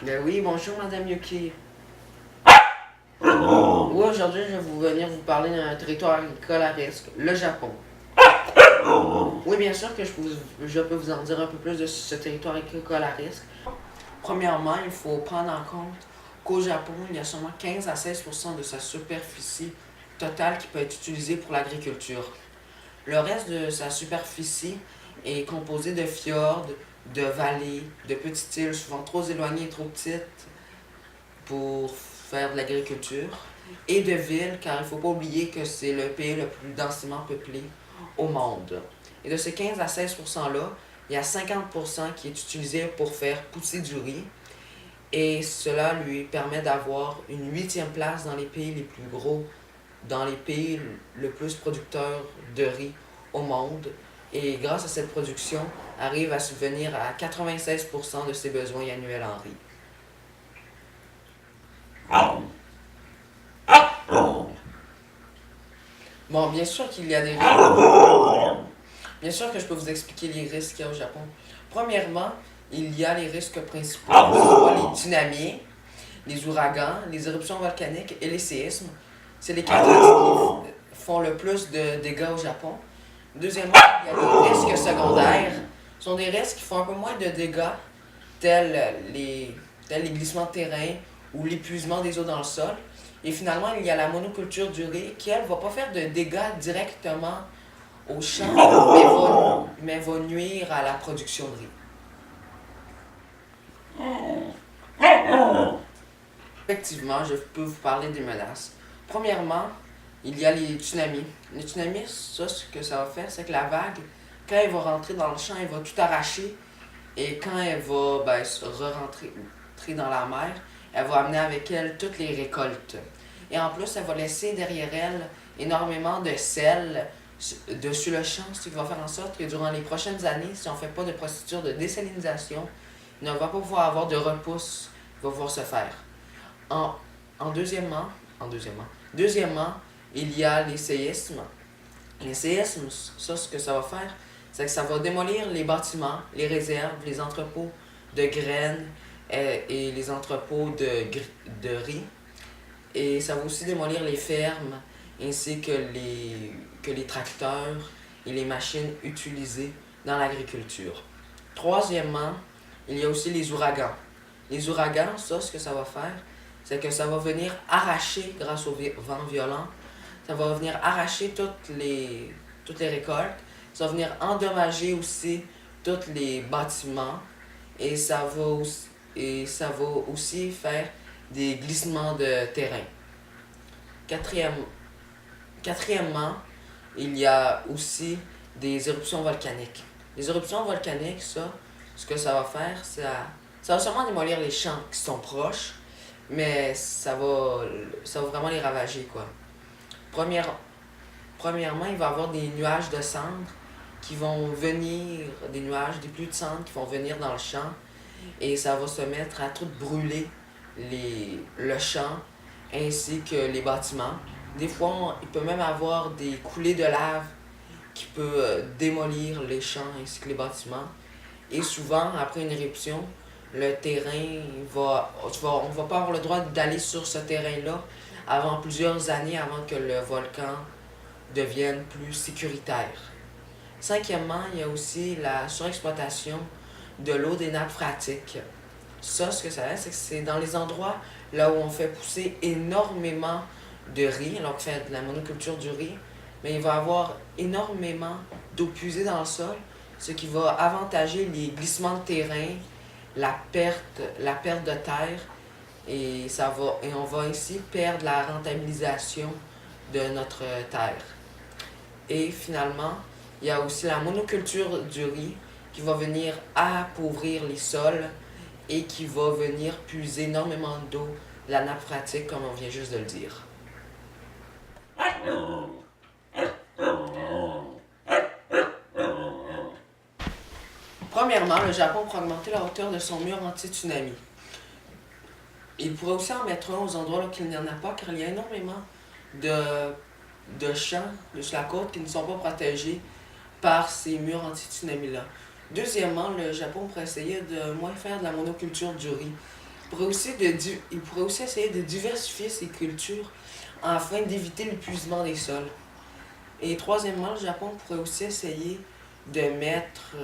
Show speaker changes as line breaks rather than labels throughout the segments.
Ben oui, bonjour Madame Yuki. Oui, aujourd'hui, je vais venir vous parler d'un territoire agricole à risque, le Japon. Oui, bien sûr que je peux vous en dire un peu plus de ce territoire agricole à risque. Premièrement, il faut prendre en compte qu'au Japon, il y a seulement 15 à 16% de sa superficie totale qui peut être utilisée pour l'agriculture. Le reste de sa superficie est composé de fjords, de vallées, de petites îles souvent trop éloignées et trop petites pour faire de l'agriculture, et de villes, car il ne faut pas oublier que c'est le pays le plus densément peuplé au monde. Et de ces 15 à 16%-là, il y a 50% qui est utilisé pour faire pousser du riz, et cela lui permet d'avoir une 8e place dans les pays les plus gros, dans les pays le plus producteurs de riz au monde. Et grâce à cette production, arrive à subvenir à 96% de ses besoins annuels en riz. Bon, bien sûr qu'il y a des risques. Bien sûr que je peux vous expliquer les risques qu'il y a au Japon. Premièrement, il y a les risques principaux, soit les tsunamis, les ouragans, les éruptions volcaniques et les séismes. C'est les catastrophes qui font le plus de dégâts au Japon. Deuxièmement, il y a les risques secondaires. Ce sont des risques qui font un peu moins de dégâts, tels les glissements de terrain ou l'épuisement des eaux dans le sol. Et finalement, il y a la monoculture du riz qui, elle, ne va pas faire de dégâts directement au champ, mais va nuire à la production de riz. Effectivement, je peux vous parler des menaces. Premièrement, il y a les tsunamis. Les tsunamis, ça, ce que ça va faire, c'est que la vague, quand elle va rentrer dans le champ, elle va tout arracher. Et quand elle va re-rentrer dans la mer, elle va amener avec elle toutes les récoltes. Et en plus, elle va laisser derrière elle énormément de sel dessus le champ, ce qui va faire en sorte que durant les prochaines années, si on ne fait pas de procédure de désalinisation, il ne va pas pouvoir avoir de repousse qui va pouvoir se faire. Deuxièmement, il y a les séismes. Les séismes, ça, ce que ça va faire, c'est que ça va démolir les bâtiments, les réserves, les entrepôts de graines et les entrepôts de riz. Et ça va aussi démolir les fermes ainsi que les tracteurs et les machines utilisées dans l'agriculture. Troisièmement, il y a aussi les ouragans. Les ouragans, ça, ce que ça va faire, c'est que ça va venir arracher, grâce au vent violent, ça va venir arracher toutes les récoltes, ça va venir endommager aussi tous les bâtiments et ça va aussi faire des glissements de terrain. Quatrièmement, il y a aussi des éruptions volcaniques. Les éruptions volcaniques, ça, ce que ça va faire, ça va seulement démolir les champs qui sont proches, mais ça va vraiment les ravager, quoi. Premièrement, il va y avoir des nuages de cendres qui vont venir, des pluies de cendres qui vont venir dans le champ, et ça va se mettre à tout brûler le champ ainsi que les bâtiments. Des fois, il peut même avoir des coulées de lave qui peut démolir les champs ainsi que les bâtiments. Et souvent, après une éruption, le terrain on va pas avoir le droit d'aller sur ce terrain-là avant plusieurs années avant que le volcan devienne plus sécuritaire. Cinquièmement, il y a aussi la surexploitation de l'eau des nappes phréatiques. Ça, ce que ça fait, c'est que c'est dans les endroits là où on fait pousser énormément de riz, alors qu'on fait de la monoculture du riz, mais il va y avoir énormément d'eau puisée dans le sol, ce qui va avantager les glissements de terrain, la perte de terre, et on va ainsi perdre la rentabilisation de notre terre. Et finalement, il y a aussi la monoculture du riz qui va venir appauvrir les sols et qui va venir puiser énormément d'eau de la nappe phréatique, comme on vient juste de le dire. Premièrement, le Japon pourrait augmenter la hauteur de son mur anti-tsunami. Il pourrait aussi en mettre un aux endroits là qu'il n'y en a pas, car il y a énormément de champs sur la côte qui ne sont pas protégés par ces murs anti-tsunami-là. Deuxièmement, le Japon pourrait essayer de moins faire de la monoculture du riz. Il pourrait aussi essayer de diversifier ses cultures afin d'éviter l'épuisement des sols. Et troisièmement, le Japon pourrait aussi essayer de mettre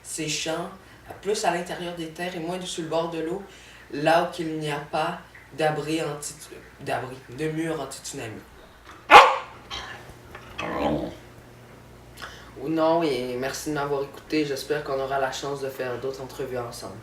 ses champs plus à l'intérieur des terres et moins sur le bord de l'eau, là où il n'y a pas de murs anti-tsunami. Ou non, et merci de m'avoir écouté. J'espère qu'on aura la chance de faire d'autres entrevues ensemble.